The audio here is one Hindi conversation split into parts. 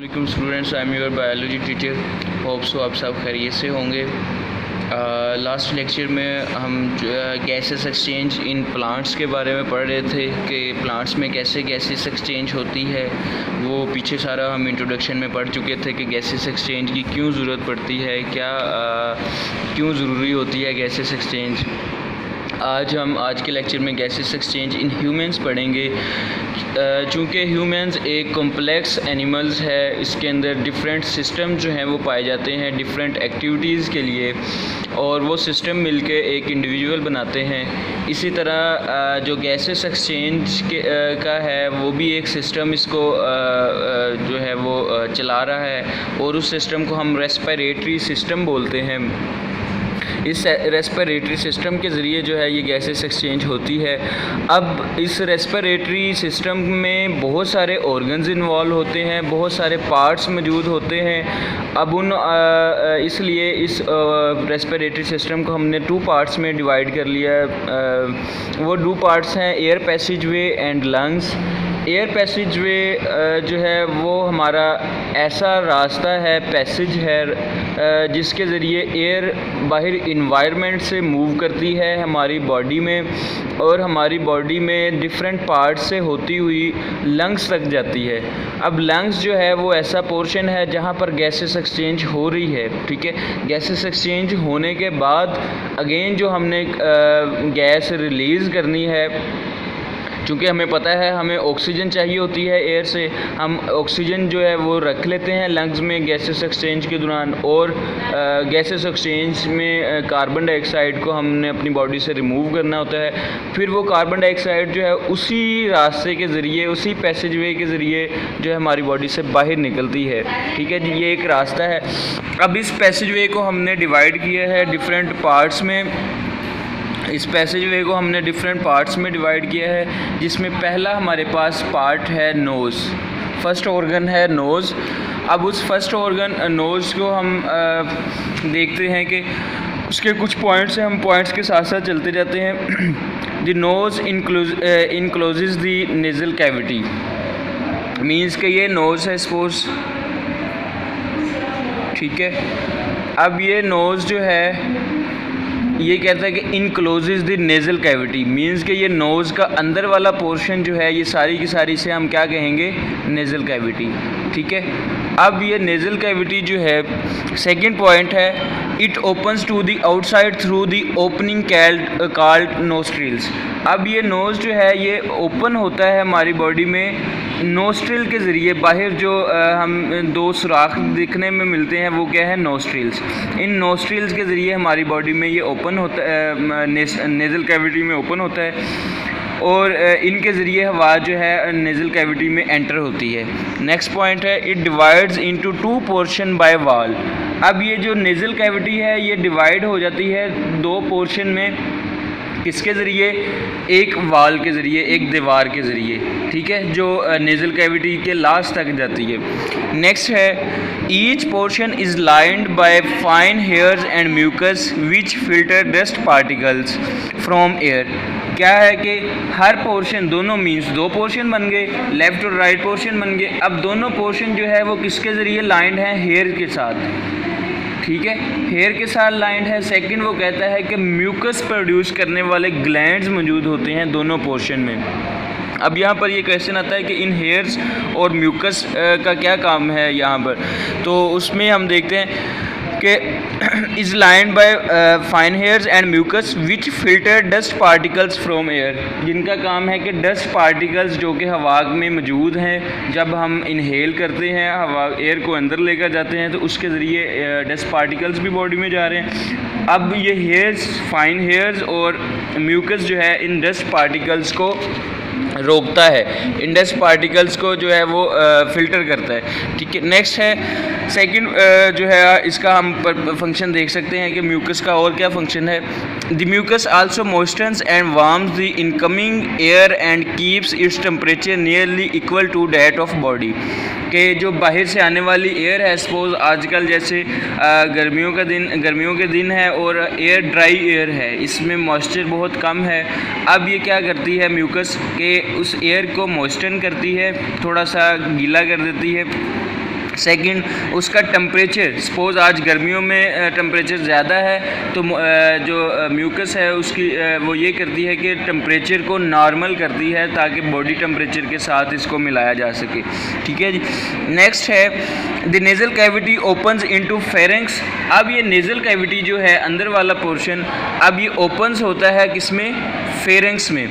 वालेकुम students, I am your biology teacher. Hope so आप सब खैरियत से होंगे। लास्ट लेक्चर में हम गैसेस एक्सचेंज इन प्लांट्स के बारे में पढ़ रहे थे कि प्लांट्स में कैसे गैसेस एक्सचेंज होती है। वो पीछे सारा हम इंट्रोडक्शन में पढ़ चुके थे कि गैसेस एक्सचेंज की क्यों ज़रूरत पड़ती है, क्यों ज़रूरी होती है गैसेस एक्सचेंज। आज के लेक्चर में गैसेस एक्सचेंज इन ह्यूमंस पढ़ेंगे। चूँकि ह्यूमंस एक कॉम्प्लेक्स एनिमल्स है, इसके अंदर डिफरेंट सिस्टम जो हैं वो पाए जाते हैं डिफरेंट एक्टिविटीज़ के लिए, और वो सिस्टम मिलके एक इंडिविजुअल बनाते हैं। इसी तरह जो गैसेस एक्सचेंज का है वो भी एक सिस्टम इसको जो है वो चला रहा है, और उस सिस्टम को हम रेस्पिरेटरी सिस्टम बोलते हैं। इस रेस्पिरेटरी सिस्टम के ज़रिए जो है ये गैसेस एक्सचेंज होती है। अब इस रेस्पिरेटरी सिस्टम में बहुत सारे ऑर्गन्स इन्वॉल्व होते हैं, बहुत सारे पार्ट्स मौजूद होते हैं। अब इसलिए इस रेस्पिरेटरी सिस्टम को हमने 2 पार्ट्स में डिवाइड कर लिया है। वो 2 पार्ट्स हैं air passage way and lungs. Air passage वे जो है वो हमारा ऐसा रास्ता है, पैसेज है, जिसके ज़रिए एयर बाहर इन्वायरमेंट से मूव करती है हमारी बॉडी में, और हमारी बॉडी में डिफरेंट पार्ट्स से होती हुई लंग्स तक जाती है। अब लंग्स जो है वो ऐसा पोर्शन है जहाँ पर गैसेस एक्सचेंज हो रही है, ठीक है। गैसेस एक्सचेंज होने के बाद अगेन जो हमने गैस रिलीज़ करनी है, चूँकि हमें पता है हमें ऑक्सीजन चाहिए होती है एयर से, हम ऑक्सीजन जो है वो रख लेते हैं लंग्स में गैसेस एक्सचेंज के दौरान, और गैसेस एक्सचेंज में कार्बन डाइऑक्साइड को हमने अपनी बॉडी से रिमूव करना होता है। फिर वो कार्बन डाइऑक्साइड जो है उसी रास्ते के ज़रिए, उसी पैसेज वे के ज़रिए जो है हमारी बॉडी से बाहर निकलती है, ठीक है जी। ये एक रास्ता है। अब इस पैसेज वे को हमने डिवाइड किया है डिफरेंट पार्ट्स में। इस पैसेज वे को हमने डिफरेंट पार्ट्स में डिवाइड किया है, जिसमें पहला हमारे पास पार्ट है नोज़। फर्स्ट ऑर्गन है नोज़। अब उस फर्स्ट ऑर्गन नोज़ को हम देखते हैं कि उसके कुछ पॉइंट्स हैं, हम पॉइंट्स के साथ साथ चलते जाते हैं। The nose encloses the nasal cavity, means कि ये नोज़ है सपोज, ठीक है। अब ये नोज़ जो है ये कहता है कि इनक्लोजेस द नेज़ल कैविटी, मींस कि ये नोज़ का अंदर वाला पोर्शन जो है ये सारी की सारी से हम क्या कहेंगे, नेज़ल कैविटी, ठीक है। अब ये नेज़ल कैविटी जो है सेकंड पॉइंट है, it opens to the outside through the opening called nostrils. अब ये नोज़ जो है ये ओपन होता है हमारी बॉडी में नोस्ट्रिल के ज़रिए। बाहर जो हम 2 सुराख दिखने में मिलते हैं वो क्या है, नोस्ट्रिल्स। इन नोस्ट्रिल्स के ज़रिए हमारी बॉडी में ये ओपन होता है, नेज़ल कैविटी में ओपन होता है, और इनके ज़रिए हवा जो है नेज़ल कैविटी में एंटर होती है। नेक्स्ट पॉइंट है, it divides into 2 portion by wall. अब ये जो नेज़ल कैविटी है ये डिवाइड हो जाती है 2 पोर्शन में, किसके ज़रिए, एक वाल के ज़रिए, एक दीवार के ज़रिए, ठीक है, जो नेज़ल कैविटी के लास्ट तक जाती है। नेक्स्ट है, each portion is lined by fine hairs and mucus which filter dust particles from air. क्या है कि हर पोर्शन, दोनों मीन्स 2 पोर्शन बन गए, लेफ़्ट और राइट पोर्शन बन गए। अब दोनों पोर्शन जो है वो किसके ज़रिए लाइंड हैं, हेयर के साथ, ठीक है, हेयर के साथ लाइंड है। सेकंड वो कहता है कि म्यूकस प्रोड्यूस करने वाले ग्लैंड्स मौजूद होते हैं दोनों पोर्शन में। अब यहाँ पर ये क्वेश्चन आता है कि इन हेयर्स और म्यूकस का क्या काम है यहाँ पर, तो उसमें हम देखते हैं कि is lined by fine hairs and mucus which filter dust particles from air, जिनका काम है कि डस्ट पार्टिकल्स जो कि हवा में मौजूद हैं, जब हम इनहेल करते हैं, हवा एयर को अंदर लेकर जाते हैं, तो उसके ज़रिए डस्ट पार्टिकल्स भी बॉडी में जा रहे हैं। अब ये हेयर्स, फाइन हेयर्स और म्यूकस जो है इन डस्ट पार्टिकल्स को रोकता है, इन डस्ट पार्टिकल्स को जो है वो फ़िल्टर करता है, ठीक है। नेक्स्ट है सेकंड जो है इसका हम फंक्शन देख सकते हैं कि म्यूकस का और क्या फंक्शन है। The mucus also moisturise and warms the incoming air and keeps its temperature nearly equal to that of body, कि जो बाहर से आने वाली एयर है, सपोज़ आजकल जैसे गर्मियों के दिन है और एयर ड्राई एयर है, इसमें मॉइस्चर बहुत कम है। अब ये क्या करती है म्यूकस के उस एयर को मॉइस्चर करती है, थोड़ा सा गीला कर देती है, सेकंड, उसका टेम्परेचर, सपोज़ आज गर्मियों में टेम्परेचर ज़्यादा है तो जो म्यूकस है उसकी वो ये करती है कि टेम्परेचर को नॉर्मल करती है ताकि बॉडी टेम्परेचर के साथ इसको मिलाया जा सके। ठीक है जी। नेक्स्ट है the nasal cavity opens into pharynx. अब ये नेज़ल कैविटी जो है अंदर वाला पोर्शन, अब ये ओपन्स होता है किसमें? फेरेंक्स में।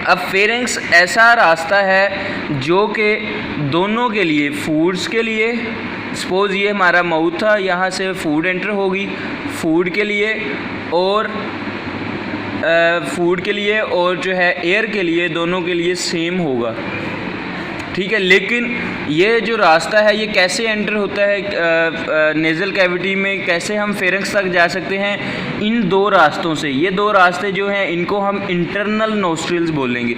अब फेरेंक्स ऐसा रास्ता है जो कि दोनों के लिए, फूड्स के लिए, सपोज़ ये हमारा माउथ था, यहाँ से फूड एंटर होगी, फूड के लिए और जो है एयर के लिए, दोनों के लिए सेम होगा। ठीक है, लेकिन ये जो रास्ता है ये कैसे एंटर होता है नेज़ल कैविटी में, कैसे हम फेरेंक्स तक जा सकते हैं? इन दो रास्तों से। ये दो रास्ते जो हैं इनको हम इंटरनल नोस्ट्रिल्स बोलेंगे।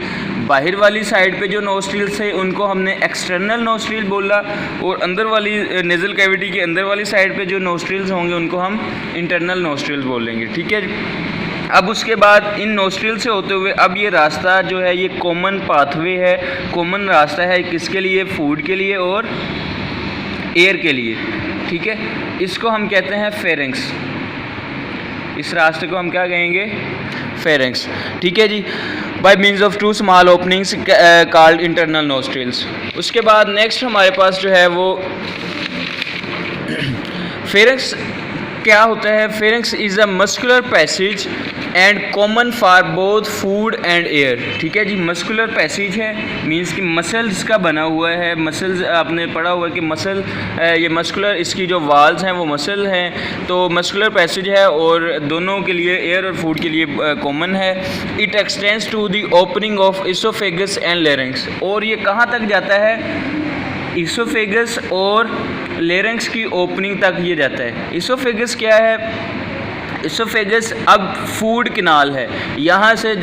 बाहर वाली साइड पे जो नोस्ट्रिल्स है उनको हमने एक्सटर्नल नोस्ट्रिल बोला, और अंदर वाली नेज़ल कैविटी के अंदर वाली साइड पे जो नोस्ट्रिल्स होंगे उनको हम इंटरनल नोस्ट्रिल्स बोलेंगे। ठीक है। अब उसके बाद इन नोस्ट्रिल से होते हुए अब ये रास्ता जो है ये कॉमन पाथवे है, कॉमन रास्ता है किसके लिए? फूड के लिए और एयर के लिए। ठीक है, इसको हम कहते हैं फेरेंक्स। इस रास्ते को हम क्या कहेंगे? फेरेंक्स। ठीक है जी। By means of two small openings called internal nostrils. उसके बाद नेक्स्ट हमारे पास जो है वो फेरेंक्स क्या होता है? Pharynx is a muscular passage and common for both food and air. ठीक है जी। मस्कुलर पैसेज है, मींस कि मसल्स का बना हुआ है। मसल्स आपने पढ़ा हुआ है कि मसल, ये मस्कुलर, इसकी जो वाल्स हैं वो मसल हैं, तो मस्कुलर पैसेज है और दोनों के लिए, एयर और फूड के लिए कॉमन है। It extends to the opening of oesophagus and larynx. और ये कहाँ तक जाता है? इसोफेगस और लेरिंक्स की ओपनिंग तक ये जाता है। इसोफेगस क्या है? इसोफेगस अब फूड किनाल है, यहाँ से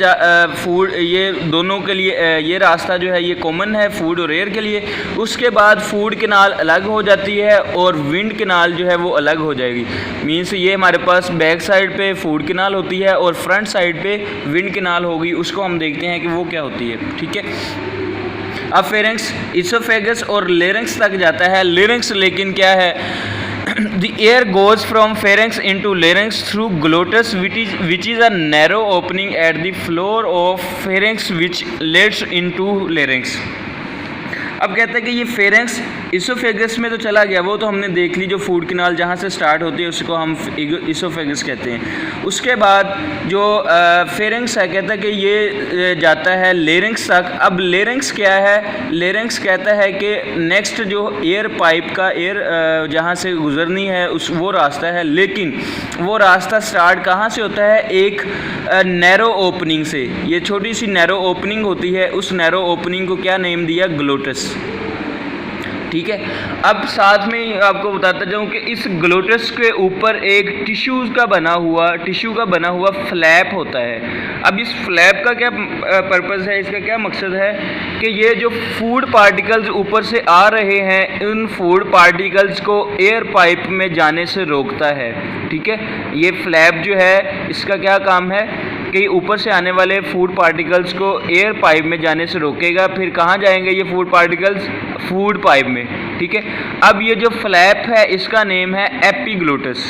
फूड, ये दोनों के लिए ये रास्ता जो है ये कॉमन है फूड और एयर के लिए। उसके बाद फूड किनाल अलग हो जाती है और विंड किनाल जो है वो अलग हो जाएगी। मीन्स ये हमारे पास बैक साइड पे फूड किनाल होती है और फ्रंट साइड पे विंड किनाल होगी। उसको हम देखते हैं कि वो क्या होती है। ठीक है। अब फेरेंक्स इसोफेगस और लेरिंक्स तक जाता है। लेरिंक्स लेकिन क्या है? The air goes from pharynx into larynx through glottis, which is a narrow opening at the floor of pharynx which leads into larynx. अब कहता है कि ये फेरेंक्स इसोफेगस में तो चला गया, वो तो हमने देख ली, जो फूड किनाल जहाँ से स्टार्ट होती है उसको हम इसोफेगस कहते हैं। उसके बाद जो फेरेंक्स है कहता है कि ये जाता है लेरिंक्स तक। अब लेरिंक्स क्या है? लेरिंक्स कहता है कि नेक्स्ट जो एयर पाइप का एयर जहाँ से गुजरनी है उस वो रास्ता है, लेकिन वो रास्ता स्टार्ट कहाँ से होता है? एक नैरो ओपनिंग से। ये छोटी सी नैरो ओपनिंग होती है, उस नैरो ओपनिंग को क्या नेम दिया? ग्लोटस। ठीक है। अब साथ में आपको बताता जाऊं कि इस ग्लोटस के ऊपर एक टिश्यू का बना हुआ फ्लैप होता है। अब इस फ्लैप का क्या पर्पस है? इसका क्या मकसद है? कि ये जो फूड पार्टिकल्स ऊपर से आ रहे हैं, उन फूड पार्टिकल्स को एयर पाइप में जाने से रोकता है। ठीक है। ये फ्लैप जो है इसका क्या काम है कि ऊपर से आने वाले फूड पार्टिकल्स को एयर पाइप में जाने से रोकेगा। फिर कहाँ जाएंगे ये फूड पार्टिकल्स? फूड पाइप में। ठीक है। अब ये जो फ्लैप है इसका नेम है एपिग्लोटस।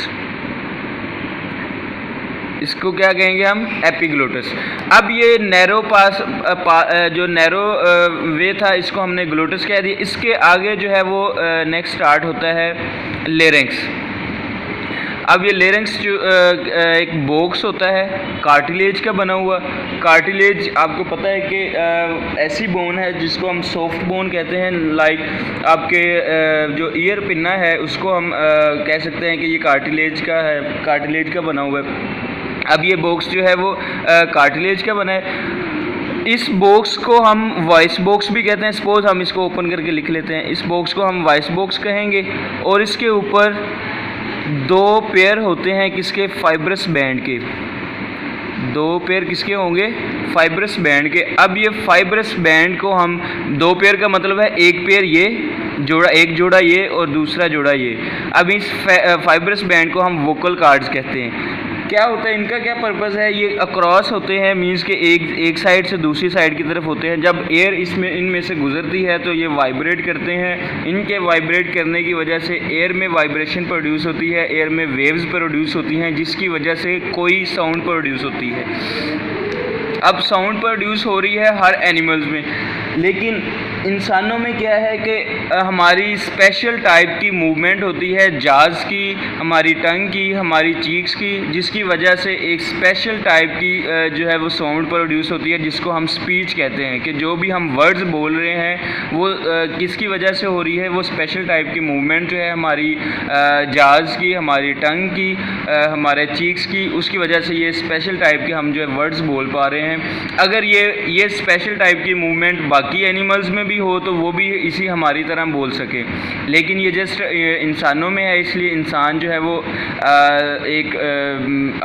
इसको क्या कहेंगे हम? एपिग्लोटस। अब ये नैरो जो नैरो वे था इसको हमने ग्लोटस कह दिया। इसके आगे जो है वो नेक्स्ट स्टार्ट होता है लेरिंक्स। अब ये लेरिंक्स जो एक बॉक्स होता है कार्टिलेज का बना हुआ। कार्टिलेज आपको पता है कि ऐसी बोन है जिसको हम सॉफ्ट बोन कहते हैं। लाइक आपके जो ईयर पिन्ना है उसको हम कह सकते हैं कि ये कार्टिलेज का है, कार्टिलेज का बना हुआ है। अब ये बॉक्स जो है वो कार्टिलेज का बना है। इस बॉक्स को हम वॉइस बॉक्स भी कहते हैं। सपोज हम इसको ओपन करके लिख लेते हैं। इस बॉक्स को हम वॉइस बॉक्स कहेंगे और इसके ऊपर दो पेयर होते हैं किसके? फाइब्रस बैंड के। दो पेयर किसके होंगे? फाइब्रस बैंड के। अब ये फाइब्रस बैंड को हम, दो पेयर का मतलब है एक पेयर ये जोड़ा, एक जोड़ा ये और दूसरा जोड़ा ये। अब इस फाइब्रस बैंड को हम वोकल कार्ड्स कहते हैं। क्या होता है इनका, क्या पर्पज़ है, ये अक्रॉस होते हैं, मींस के एक साइड से दूसरी साइड की तरफ होते हैं। जब एयर इनमें से गुजरती है तो ये वाइब्रेट करते हैं। इनके वाइब्रेट करने की वजह से एयर में वाइब्रेशन प्रोड्यूस होती है, एयर में वेव्स प्रोड्यूस होती हैं, जिसकी वजह से कोई साउंड प्रोड्यूस होती है। अब साउंड प्रोड्यूस हो रही है हर एनिमल्स में, लेकिन इंसानों में क्या है कि हमारी स्पेशल टाइप की मूवमेंट होती है, जाज़ की, हमारी टंग की, हमारी चीक्स की, जिसकी वजह से एक स्पेशल टाइप की जो है वो साउंड प्रोड्यूस होती है, जिसको हम स्पीच कहते हैं। कि जो भी हम वर्ड्स बोल रहे हैं वो किसकी वजह से हो रही है, वो स्पेशल टाइप की मूवमेंट जो है हमारी जाज़ की, हमारी टंग की, हमारे चीक्स की, उसकी वजह से ये स्पेशल टाइप के हम जो है वर्ड्स बोल पा रहे हैं। अगर ये स्पेशल टाइप की मूवमेंट बाकी एनिमल्स में भी हो तो वो भी इसी हमारी तरह बोल सके, लेकिन ये जस्ट इंसानों में है, इसलिए इंसान जो है वो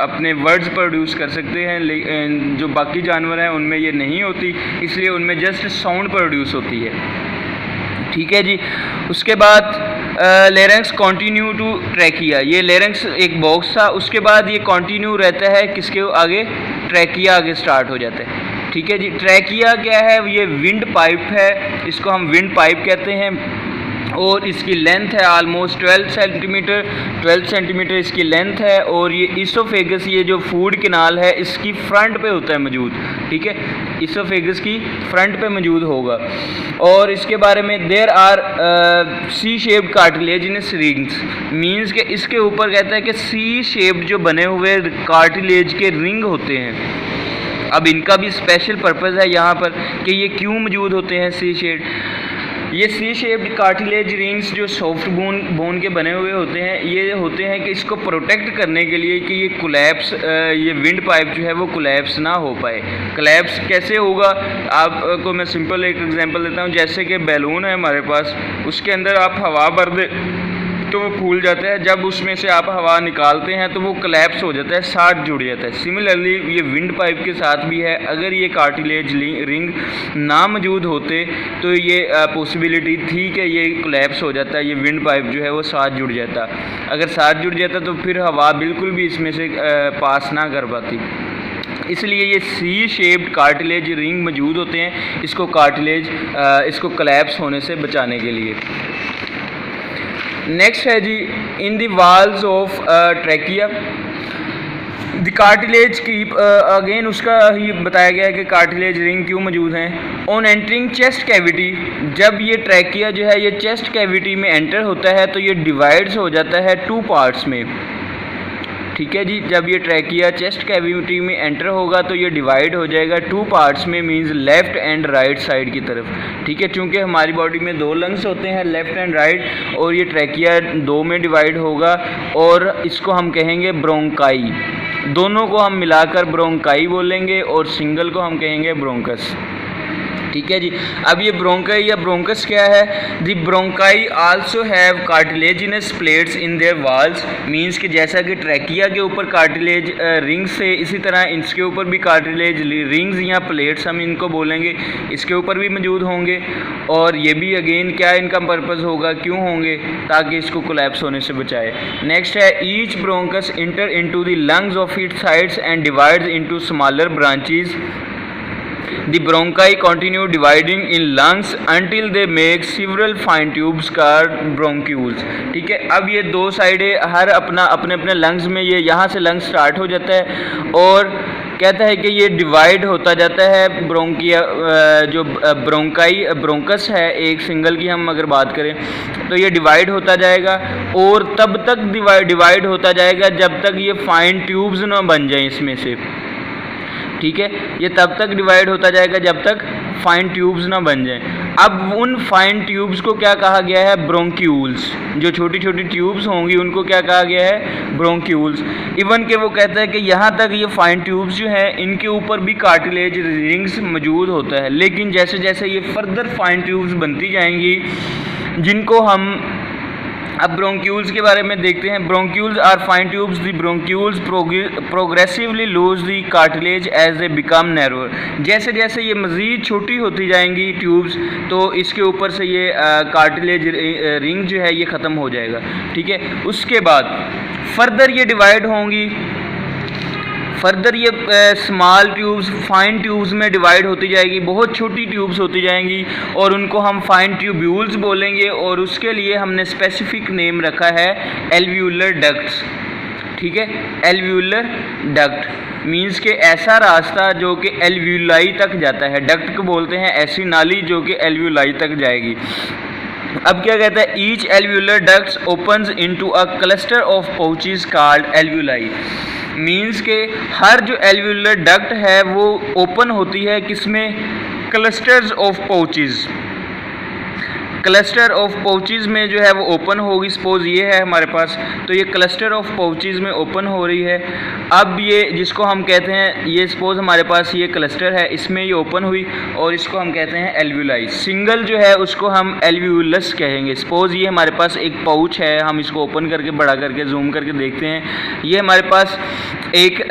अपने वर्ड्स प्रोड्यूस कर सकते हैं। जो बाकी जानवर हैं उनमें ये नहीं होती, इसलिए उनमें जस्ट साउंड प्रोड्यूस होती है। ठीक है जी। उसके बाद लेरेंक्स कंटिन्यू टू ट्रैकिया, ये लेरेंक्स एक बॉक्स था, उसके बाद ये कंटिन्यू रहता है किसके आगे, ट्रैकिया आगे स्टार्ट हो जाता है। ठीक है जी। ट्रैकिया क्या है, ये विंड पाइप है, इसको हम विंड पाइप कहते हैं, और इसकी लेंथ है आलमोस्ट 12 सेंटीमीटर इसकी लेंथ है। और ये इसोफेगस, ये जो फूड कैनाल है इसकी फ्रंट पे होता है मौजूद। ठीक है, इसोफेगस की फ्रंट पे मौजूद होगा। और इसके बारे में there are C shaped cartilaginous rings, means के इसके ऊपर कहता है कि सी शेप्ड जो बने हुए कार्टिलेज के रिंग होते हैं। अब इनका भी स्पेशल पर्पज़ है यहाँ पर कि ये क्यों मौजूद होते हैं सी शेप्ड। ये सी शेप्ड कार्टिलेज रिंग्स जो सॉफ्ट बोन के बने हुए होते हैं, ये होते हैं कि इसको प्रोटेक्ट करने के लिए कि ये कोलैप्स, ये विंड पाइप जो है वो कोलैप्स ना हो पाए। कोलैप्स कैसे होगा, आपको मैं सिंपल एक एग्जांपल देता हूँ। जैसे कि बैलून है हमारे पास, उसके अंदर आप हवा भर दे तो वो फूल जाता है, जब उसमें से आप हवा निकालते हैं तो वो कोलैप्स हो जाता है, साथ जुड़ जाता है। सिमिलरली ये विंड पाइप के साथ भी है, अगर ये कार्टिलेज रिंग ना मौजूद होते तो ये पॉसिबिलिटी थी कि ये कोलैप्स हो जाता है, ये विंड पाइप जो है वो साथ जुड़ जाता। अगर साथ जुड़ जाता तो फिर हवा बिल्कुल भी इसमें से पास ना कर पाती। इसलिए ये सी शेप्ड कार्टिलेज रिंग मौजूद होते हैं, इसको इसको कोलैप्स होने से बचाने के लिए। नेक्स्ट है जी, in the walls of trachea the cartilage की, अगेन उसका ही बताया गया है कि कार्टिलेज रिंग क्यों मौजूद हैं। ऑन एंटरिंग चेस्ट कैविटी, जब ये ट्रैकिया जो है ये चेस्ट कैविटी में एंटर होता है तो ये डिवाइड्स हो जाता है 2 पार्ट्स में। ठीक है जी। जब ये ट्रैकिया चेस्ट कैविटी में एंटर होगा तो ये डिवाइड हो जाएगा 2 पार्ट्स में, means left and right side की तरफ। ठीक है, चूँकि हमारी बॉडी में 2 लंग्स होते हैं, लेफ़्ट एंड राइट, और ये ट्रैकिया 2 में डिवाइड होगा और इसको हम कहेंगे ब्रोंकाई। दोनों को हम मिलाकर ब्रोंकाई बोलेंगे और सिंगल को हम कहेंगे ब्रोंकस। ठीक है जी। अब ये ब्रोंकाई या ब्रोंकस क्या है, the bronchi also have cartilaginous plates in their walls, means कि जैसा कि ट्रैकिया के ऊपर कार्टिलेज रिंग्स है, इसी तरह इसके ऊपर भी कार्टिलेज रिंग्स या प्लेट्स हम इनको बोलेंगे, इसके ऊपर भी मौजूद होंगे। और ये भी अगेन क्या इनका पर्पज़ होगा, क्यों होंगे, ताकि इसको कोलैप्स होने से बचाए। नेक्स्ट है, each bronchus inter into the lungs of its sides and divides into smaller branches. The bronchi continue dividing in lungs until they make several fine tubes called bronchioles। ठीक है, अब ये 2 साइडें हर अपने अपने लंग्स में, ये यहाँ से लंग्स स्टार्ट हो जाता है और कहता है कि ये डिवाइड होता जाता है। ब्रोंकिया जो ब्रोंकस है, एक सिंगल की हम अगर बात करें तो ये डिवाइड होता जाएगा और तब तक डिवाइड होता जाएगा जब तक ये फाइन ट्यूब्स ना बन जाएं इसमें से। ठीक है, ये तब तक डिवाइड होता जाएगा जब तक फाइन ट्यूब्स ना बन जाएं। अब उन फाइन ट्यूब्स को क्या कहा गया है, ब्रोंक्यूल्स। जो छोटी छोटी ट्यूब्स होंगी उनको क्या कहा गया है, ब्रोंक्यूल्स। इवन के वो कहता है कि यहाँ तक ये फाइन ट्यूब्स जो हैं इनके ऊपर भी कार्टिलेज रिंग्स मौजूद होता है, लेकिन जैसे जैसे ये फर्दर फाइन ट्यूब्स बनती जाएंगी जिनको हम अब ब्रोंक्यूल्स के बारे में देखते हैं। Bronchioles are fine tubes, the bronchioles progressively lose the cartilage as they become narrower. जैसे जैसे ये मज़ीद छोटी होती जाएंगी ट्यूब्स तो इसके ऊपर से ये कार्टिलेज रिंग जो है ये ख़त्म हो जाएगा। ठीक है, उसके बाद फर्दर ये डिवाइड होंगी फर्दर ये स्मॉल ट्यूब्स फाइन ट्यूब्स में डिवाइड होती जाएगी, बहुत छोटी ट्यूब्स होती जाएंगी और उनको हम फाइन ट्यूब्यूल्स बोलेंगे और उसके लिए हमने स्पेसिफिक नेम रखा है एल्व्यूलर डक्ट्स। ठीक है, एल्व्यूलर डक्ट मींस के ऐसा रास्ता जो कि एल्व्यूलाई तक जाता है। डक्ट को बोलते हैं ऐसी नाली जो कि एल्व्यूलाई तक जाएगी। अब क्या कहता है, each alveolar ducts opens into a cluster of pouches called alveoli. Means के हर जो एल्व्यूलर डक्ट है वो ओपन होती है किसमें, clusters of pouches. Cluster of pouches में जो है वो ओपन होगी। सपोज ये है हमारे पास, तो ये क्लस्टर ऑफ पाउचेस में ओपन हो रही है। अब ये जिसको हम कहते हैं, ये सपोज हमारे पास ये क्लस्टर है, इसमें ये ओपन हुई और इसको हम कहते हैं एल्व्यूलाई। सिंगल जो है उसको हम एल्व्यूलस कहेंगे। सपोज ये हमारे पास एक पाउच है, हम इसको ओपन करके बड़ा करके जूम करके देखते हैं, ये हमारे पास एक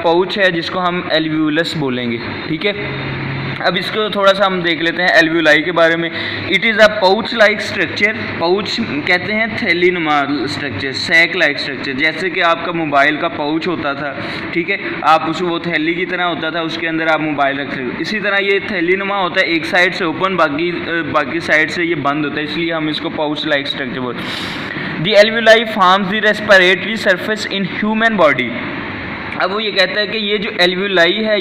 पाउच है जिसको हम एल्व्यूलस बोलेंगे। ठीक है, अब इसको थोड़ा सा हम देख लेते हैं एल्व्यूलाई के बारे में। It is a pouch like structure. Pouch कहते हैं थैली नुमा स्ट्रक्चर, सैक लाइक स्ट्रक्चर। जैसे कि आपका मोबाइल का पाउच होता था, ठीक है, आप उस वो थैली की तरह होता था, उसके अंदर आप मोबाइल रखते हो। इसी तरह ये थैली नुमा होता है, एक साइड से ओपन, बाकी साइड से ये बंद होता है, इसलिए हम इसको पाउच लाइक स्ट्रक्चर बोलते हैं। The alveoli forms the respiratory surface in human body. अब वो ये कहता है कि ये जो एल्व्यूलाई है